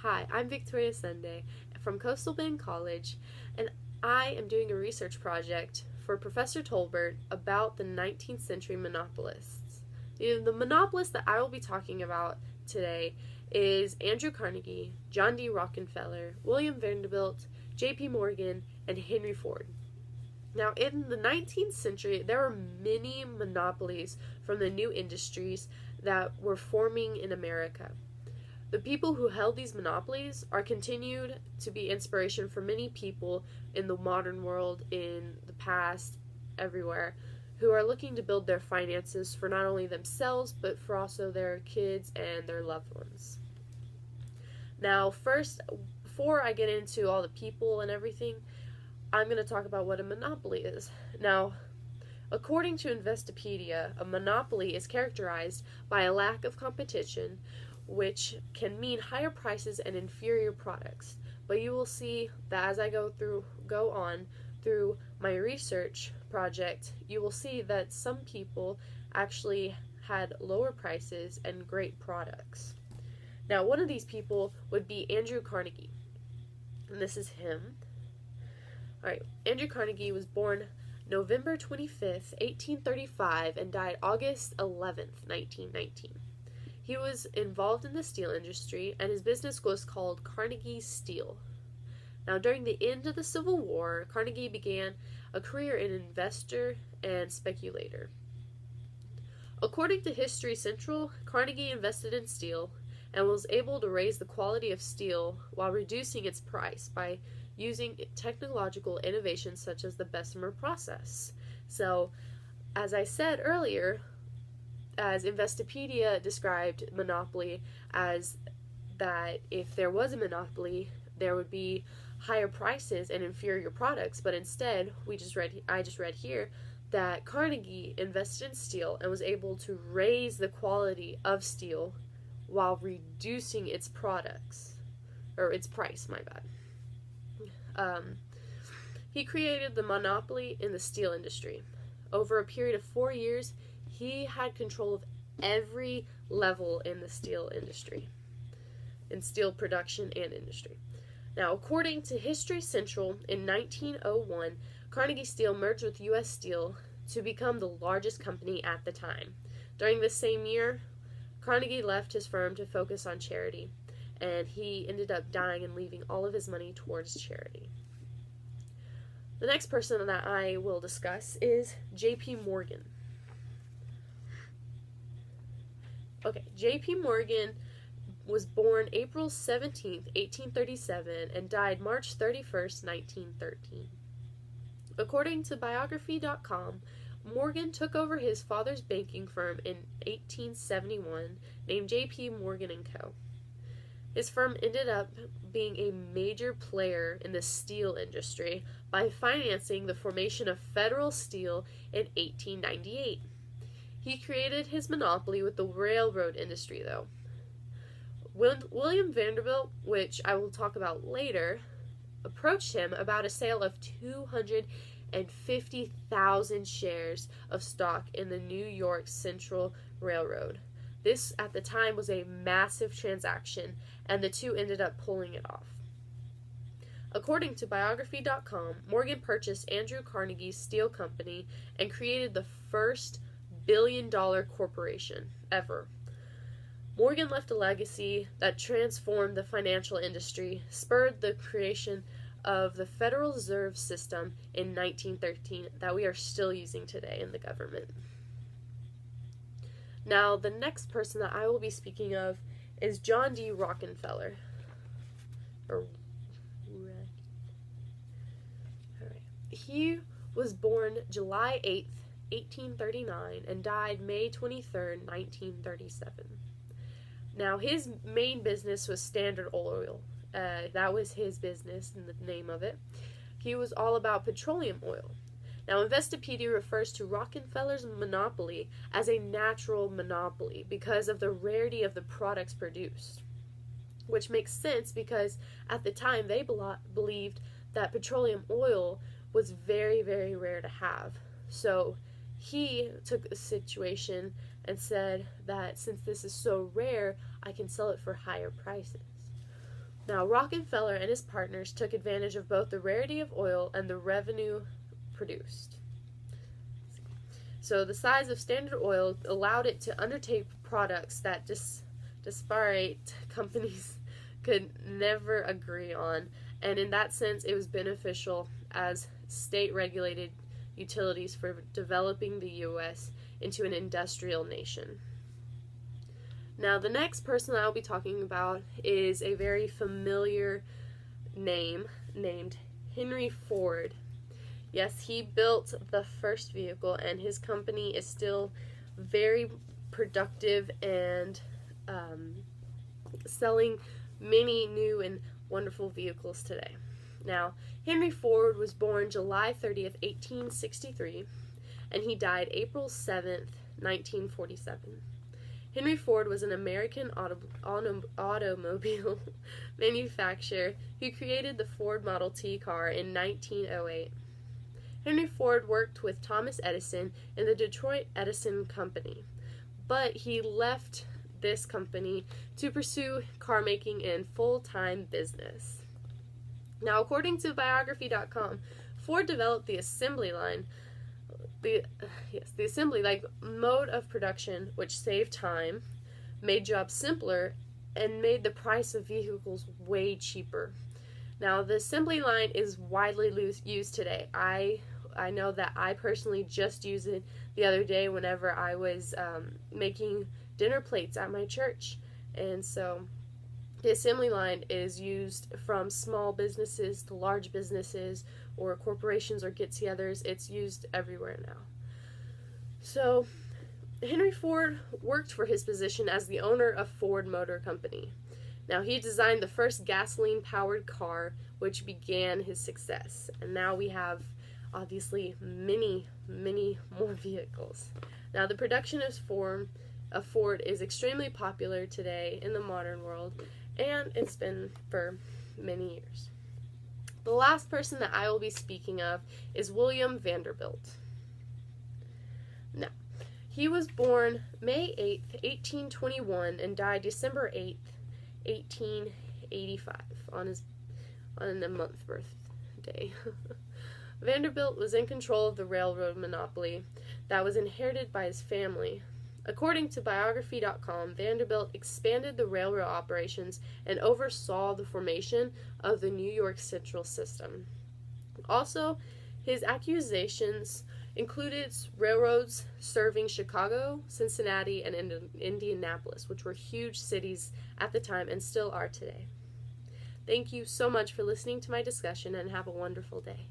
Hi, I'm Victoria Sunday from Coastal Bend College, and I am doing a research project for Professor Tolbert about the 19th century monopolists. The monopolist that I will be talking about today is Andrew Carnegie, John D. Rockefeller, William Vanderbilt, J.P. Morgan, and Henry Ford. Now, in the 19th century, there were many monopolies from the new industries that were forming in America. The people who held these monopolies are continued to be inspiration for many people in the modern world, in the past, everywhere, who are looking to build their finances for not only themselves, but for also their kids and their loved ones. Now, first, before I get into all the people and everything, I'm going to talk about what a monopoly is. Now, according to Investopedia, a monopoly is characterized by a lack of competition, which can mean higher prices and inferior products. But you will see that as I go on through my research project, you will see that some people actually had lower prices and great products. Now, one of these people would be Andrew Carnegie, and this is him. Alright, Andrew Carnegie was born November 25th, 1835, and died August 11th, 1919. He was involved in the steel industry, and his business was called Carnegie Steel. Now, during the end of the Civil War, Carnegie began a career in investor and speculator. According to History Central, Carnegie invested in steel and was able to raise the quality of steel while reducing its price by using technological innovations such as the Bessemer process. So, as I said earlier, as Investopedia described monopoly as that if there was a monopoly, there would be higher prices and inferior products, but instead, I just read here that Carnegie invested in steel and was able to raise the quality of steel while reducing its products, or its price, my bad. He created the monopoly in the steel industry. Over a period of 4 years, he had control of every level in the steel industry, in steel production and industry. Now, according to History Central, in 1901, Carnegie Steel merged with U.S. Steel to become the largest company at the time. During this same year, Carnegie left his firm to focus on charity, and he ended up dying and leaving all of his money towards charity. The next person that I will discuss is J.P. Morgan. Okay, J.P. Morgan was born April 17th, 1837, and died March 31st, 1913. According to biography.com, Morgan took over his father's banking firm in 1871, named J.P. Morgan & Co. His firm ended up being a major player in the steel industry by financing the formation of Federal Steel in 1898. He created his monopoly with the railroad industry, though. William Vanderbilt, which I will talk about later, approached him about a sale of 250,000 shares of stock in the New York Central Railroad. This, at the time, was a massive transaction, and the two ended up pulling it off. According to biography.com, Morgan purchased Andrew Carnegie's steel company and created the first billion-dollar corporation ever. Morgan left a legacy that transformed the financial industry, spurred the creation of the Federal Reserve System in 1913 that we are still using today in the government. Now, the next person that I will be speaking of is John D. Rockefeller. He was born July 8th, 1839, and died May 23rd, 1937. Now, his main business was Standard Oil. That was his business and the name of it. He was all about petroleum oil. Now, Investopedia refers to Rockefeller's monopoly as a natural monopoly because of the rarity of the products produced, which makes sense because at the time they believed that petroleum oil was very, very rare to have. So he took a situation and said that since this is so rare, I can sell it for higher prices. Now, Rockefeller and his partners took advantage of both the rarity of oil and the revenue produced. So the size of Standard Oil allowed it to undertake products that disparate companies could never agree on, and in that sense it was beneficial as state-regulated utilities for developing the U.S. into an industrial nation. Now, the next person I'll be talking about is a very familiar name named Henry Ford. Yes, he built the first vehicle, and his company is still very productive and selling many new and wonderful vehicles today. Now, Henry Ford was born July 30th, 1863, and he died April 7th, 1947. Henry Ford was an American automobile manufacturer who created the Ford Model T car in 1908. Henry Ford worked with Thomas Edison in the Detroit Edison Company, but he left this company to pursue car making in full-time business. Now, according to biography.com, Ford developed the assembly line, the assembly mode of production, which saved time, made jobs simpler, and made the price of vehicles way cheaper. Now, the assembly line is widely used today. I know that I personally just used it the other day whenever I was making dinner plates at my church. And so the assembly line is used from small businesses to large businesses or corporations or get-togethers. It's used everywhere now. So Henry Ford worked for his position as the owner of Ford Motor Company. Now, he designed the first gasoline-powered car, which began his success. And now we have, obviously, many, many more vehicles. Now, the production of Ford is extremely popular today in the modern world, and it's been for many years. The last person that I will be speaking of is William Vanderbilt. Now, he was born May 8th, 1821, and died December 8th, 1885, on a month birthday. Vanderbilt was in control of the railroad monopoly that was inherited by his family. According to biography.com, Vanderbilt expanded the railroad operations and oversaw the formation of the New York Central System. Also, his accusations included railroads serving Chicago, Cincinnati, and Indianapolis, which were huge cities at the time and still are today. Thank you so much for listening to my discussion, and have a wonderful day.